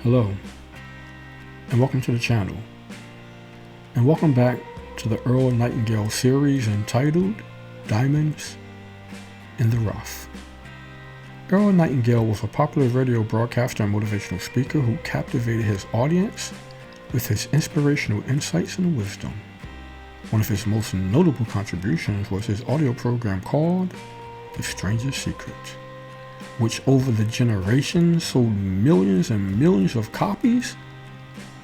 Hello, and welcome to the channel, and welcome back to the Earl Nightingale series entitled Diamonds in the Ruff. Earl Nightingale was a popular radio broadcaster and motivational speaker who captivated his audience with his inspirational insights and wisdom. One of his most notable contributions was his audio program called The Strangest Secret, which over the generations sold millions and millions of copies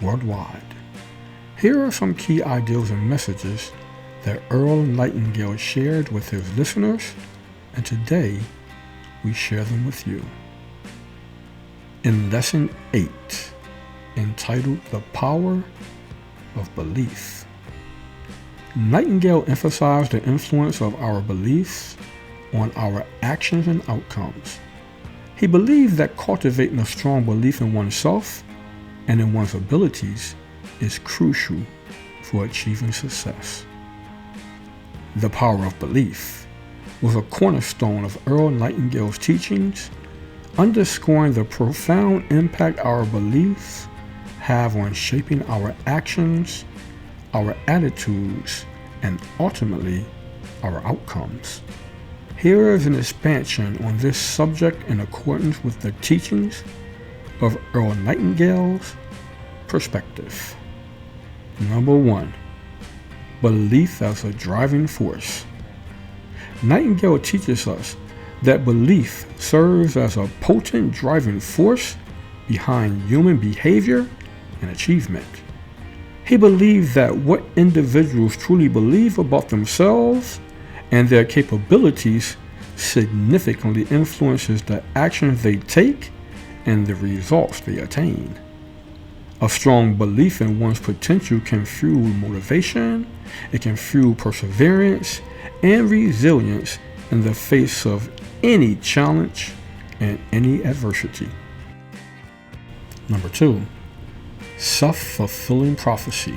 worldwide. Here are some key ideals and messages that Earl Nightingale shared with his listeners, and today we share them with you. In Lesson 8, entitled The Power of Belief, Nightingale emphasized the influence of our beliefs on our actions and outcomes. He believed that cultivating a strong belief in oneself and in one's abilities is crucial for achieving success. The power of belief was a cornerstone of Earl Nightingale's teachings, underscoring the profound impact our beliefs have on shaping our actions, our attitudes, and ultimately our outcomes. Here is an expansion on this subject in accordance with the teachings of Earl Nightingale's perspective. Number 1, belief as a driving force. Nightingale teaches us that belief serves as a potent driving force behind human behavior and achievement. He believed that what individuals truly believe about themselves and their capabilities significantly influences the actions they take and the results they attain. A strong belief in one's potential can fuel motivation, it can fuel perseverance and resilience in the face of any challenge and any adversity. Number 2, self-fulfilling prophecy.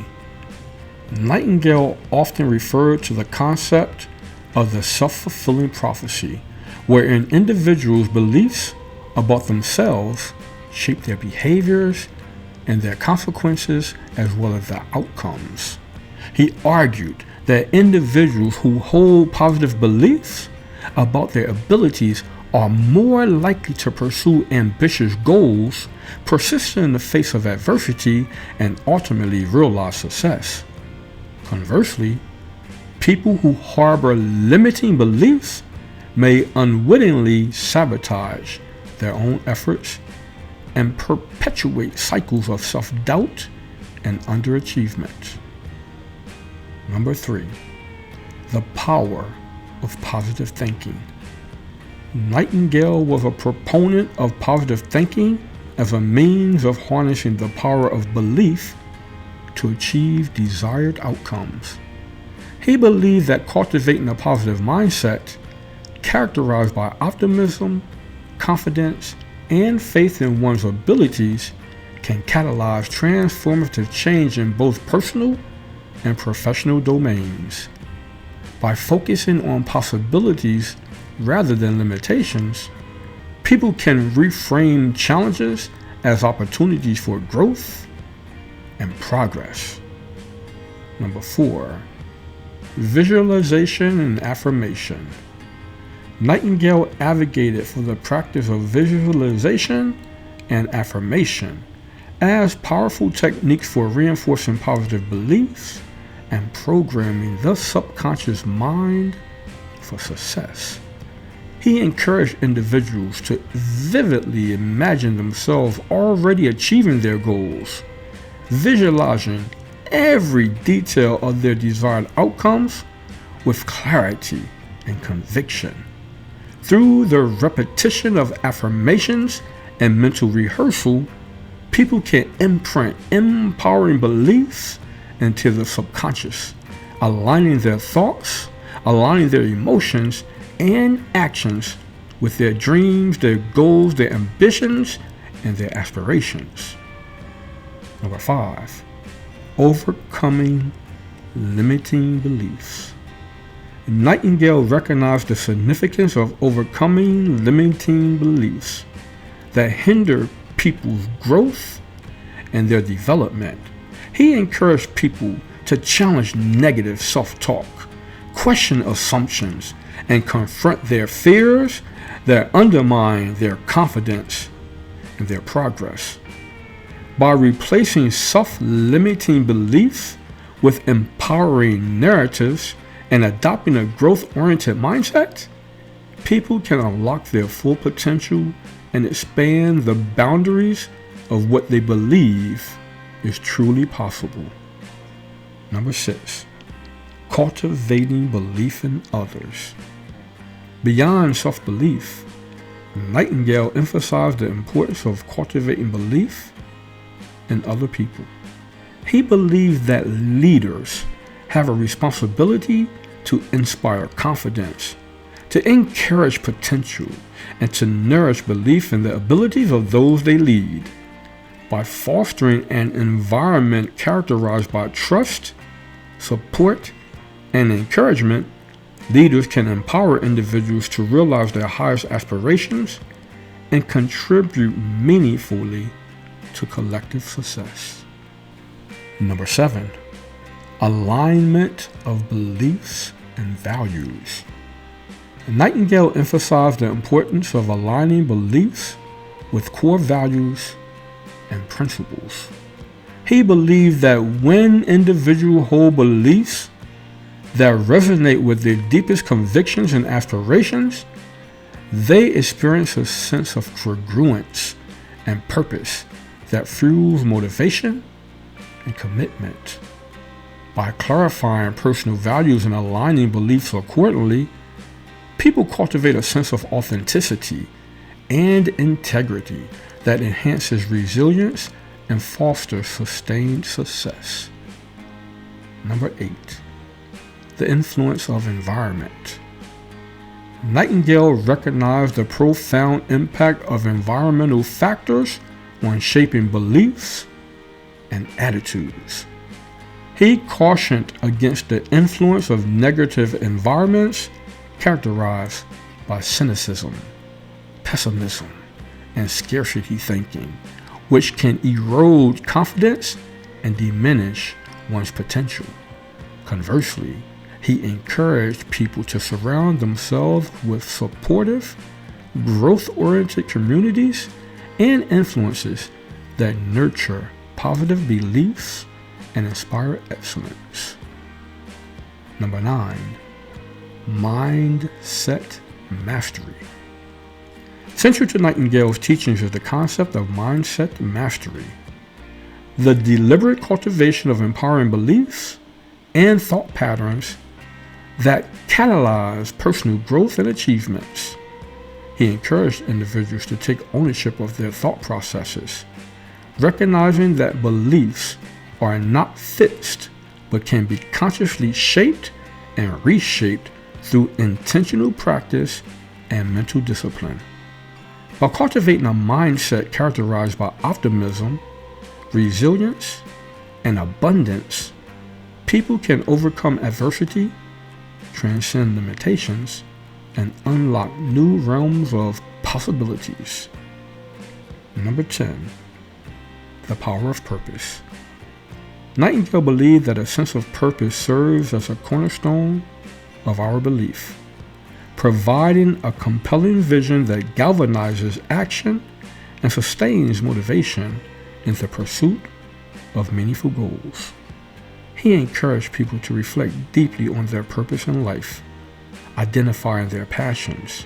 Nightingale often referred to the concept of the self-fulfilling prophecy, wherein individuals' beliefs about themselves shape their behaviors and their consequences as well as their outcomes. He argued that individuals who hold positive beliefs about their abilities are more likely to pursue ambitious goals, persist in the face of adversity, and ultimately realize success. Conversely, people who harbor limiting beliefs may unwittingly sabotage their own efforts and perpetuate cycles of self-doubt and underachievement. Number 3, the power of positive thinking. Nightingale was a proponent of positive thinking as a means of harnessing the power of belief to achieve desired outcomes. He believed that cultivating a positive mindset, characterized by optimism, confidence, and faith in one's abilities, can catalyze transformative change in both personal and professional domains. By focusing on possibilities rather than limitations, people can reframe challenges as opportunities for growth and progress. Number 4, visualization and affirmation. Nightingale advocated for the practice of visualization and affirmation as powerful techniques for reinforcing positive beliefs and programming the subconscious mind for success. He encouraged individuals to vividly imagine themselves already achieving their goals, visualizing every detail of their desired outcomes with clarity and conviction. Through the repetition of affirmations and mental rehearsal, people can imprint empowering beliefs into the subconscious, aligning their thoughts, aligning their emotions and actions with their dreams, their goals, their ambitions, and their aspirations. Number 5, overcoming limiting beliefs. Nightingale recognized the significance of overcoming limiting beliefs that hinder people's growth and their development. He encouraged people to challenge negative self-talk, question assumptions, and confront their fears that undermine their confidence and their progress. By replacing self-limiting beliefs with empowering narratives and adopting a growth-oriented mindset, people can unlock their full potential and expand the boundaries of what they believe is truly possible. Number 6, cultivating belief in others. Beyond self-belief, Nightingale emphasized the importance of cultivating belief in other people. He believed that leaders have a responsibility to inspire confidence, to encourage potential, and to nourish belief in the abilities of those they lead. By fostering an environment characterized by trust, support, and encouragement, leaders can empower individuals to realize their highest aspirations and contribute meaningfully to collective success. Number 7, alignment of beliefs and values. Nightingale emphasized the importance of aligning beliefs with core values and principles. He believed that when individuals hold beliefs that resonate with their deepest convictions and aspirations, they experience a sense of congruence and purpose that fuels motivation and commitment. By clarifying personal values and aligning beliefs accordingly, people cultivate a sense of authenticity and integrity that enhances resilience and fosters sustained success. Number 8, the influence of environment. Nightingale recognized the profound impact of environmental factors on shaping beliefs and attitudes. He cautioned against the influence of negative environments characterized by cynicism, pessimism, and scarcity thinking, which can erode confidence and diminish one's potential. Conversely, he encouraged people to surround themselves with supportive, growth-oriented communities and influences that nurture positive beliefs and inspire excellence. Number 9, mindset mastery. Central to Nightingale's teachings is the concept of mindset mastery, the deliberate cultivation of empowering beliefs and thought patterns that catalyze personal growth and achievements. He encouraged individuals to take ownership of their thought processes, recognizing that beliefs are not fixed but can be consciously shaped and reshaped through intentional practice and mental discipline. By cultivating a mindset characterized by optimism, resilience, and abundance, people can overcome adversity, transcend limitations, and unlock new realms of possibilities. Number 10, the power of purpose. Nightingale believed that a sense of purpose serves as a cornerstone of our belief, providing a compelling vision that galvanizes action and sustains motivation in the pursuit of meaningful goals. He encouraged people to reflect deeply on their purpose in life, identifying their passions,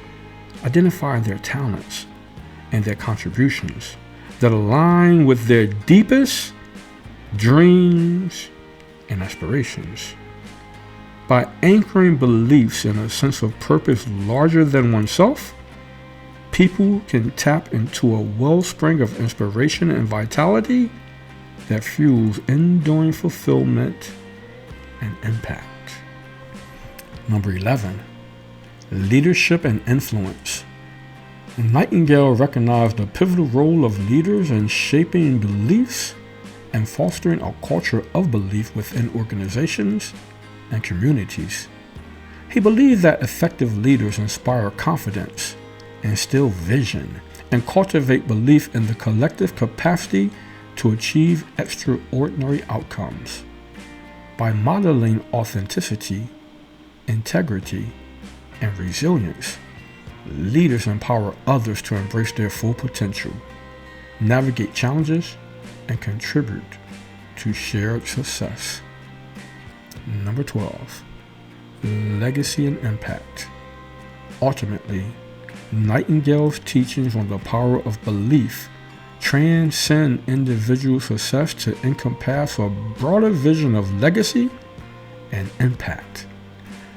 identifying their talents, and their contributions that align with their deepest dreams and aspirations. By anchoring beliefs in a sense of purpose larger than oneself, people can tap into a wellspring of inspiration and vitality that fuels enduring fulfillment and impact. Number 11, leadership and influence. Nightingale recognized the pivotal role of leaders in shaping beliefs and fostering a culture of belief within organizations and communities. He believed that effective leaders inspire confidence, instill vision, and cultivate belief in the collective capacity to achieve extraordinary outcomes. By modeling authenticity, integrity, and resilience, leaders empower others to embrace their full potential, navigate challenges, and contribute to shared success. Number 12, legacy and impact. Ultimately, Nightingale's teachings on the power of belief transcend individual success to encompass a broader vision of legacy and impact.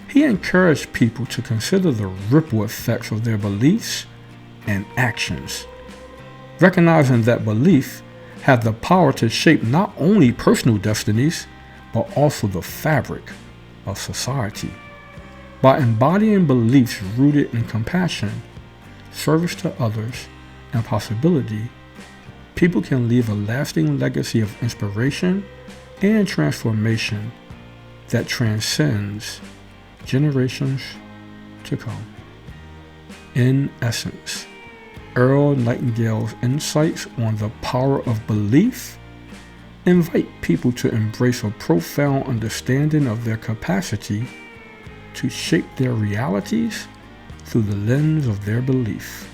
He encouraged people to consider the ripple effects of their beliefs and actions, recognizing that belief had the power to shape not only personal destinies, but also the fabric of society. By embodying beliefs rooted in compassion, service to others, and possibility, people can leave a lasting legacy of inspiration and transformation that transcends generations to come. In essence, Earl Nightingale's insights on the power of belief invite people to embrace a profound understanding of their capacity to shape their realities through the lens of their belief.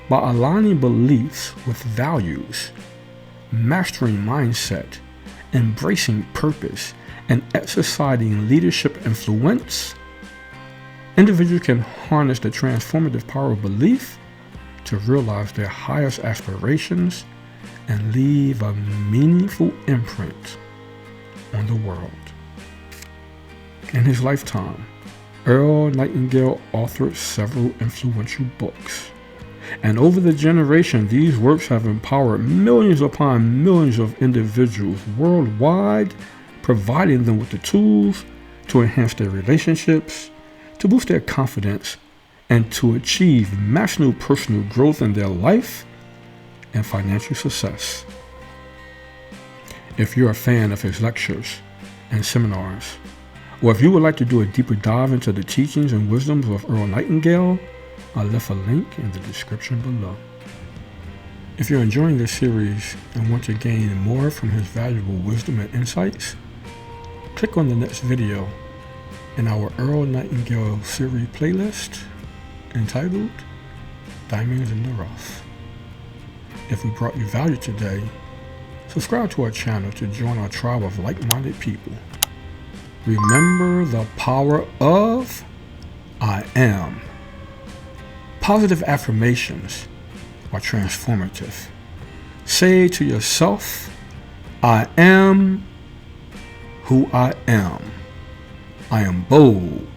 By aligning beliefs with values, mastering mindset, embracing purpose, and exercising leadership influence, individuals can harness the transformative power of belief to realize their highest aspirations and leave a meaningful imprint on the world. In his lifetime, Earl Nightingale authored several influential books, and over the generation, these works have empowered millions upon millions of individuals worldwide, providing them with the tools to enhance their relationships, to boost their confidence, and to achieve maximum personal growth in their life and financial success. If you're a fan of his lectures and seminars, or if you would like to do a deeper dive into the teachings and wisdoms of Earl Nightingale, I'll leave a link in the description below. If you're enjoying this series and want to gain more from his valuable wisdom and insights, click on the next video in our Earl Nightingale series playlist entitled Diamonds in the Ruff. If we brought you value today, subscribe to our channel to join our tribe of like-minded people. Remember the power of I am. Positive affirmations are transformative. Say to yourself, I am who I am. I am bold.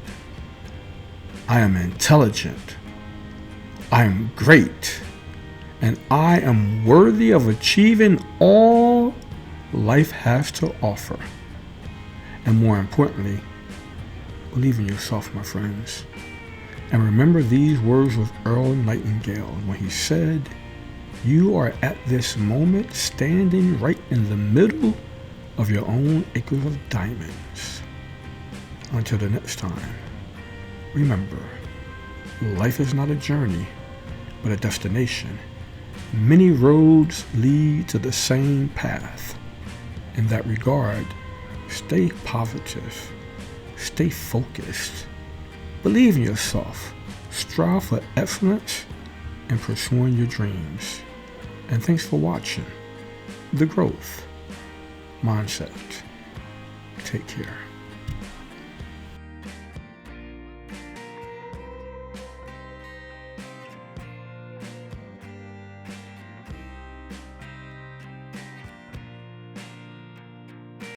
I am intelligent. I am great. And I am worthy of achieving all life has to offer. And more importantly, believe in yourself, my friends. And remember these words of Earl Nightingale when he said, you are at this moment standing right in the middle of your own acres of diamonds. Until the next time, remember, life is not a journey, but a destination. Many roads lead to the same path. In that regard, stay positive, stay focused, believe in yourself, strive for excellence, and pursuing your dreams. And thanks for watching The Growth Mindset. Take care.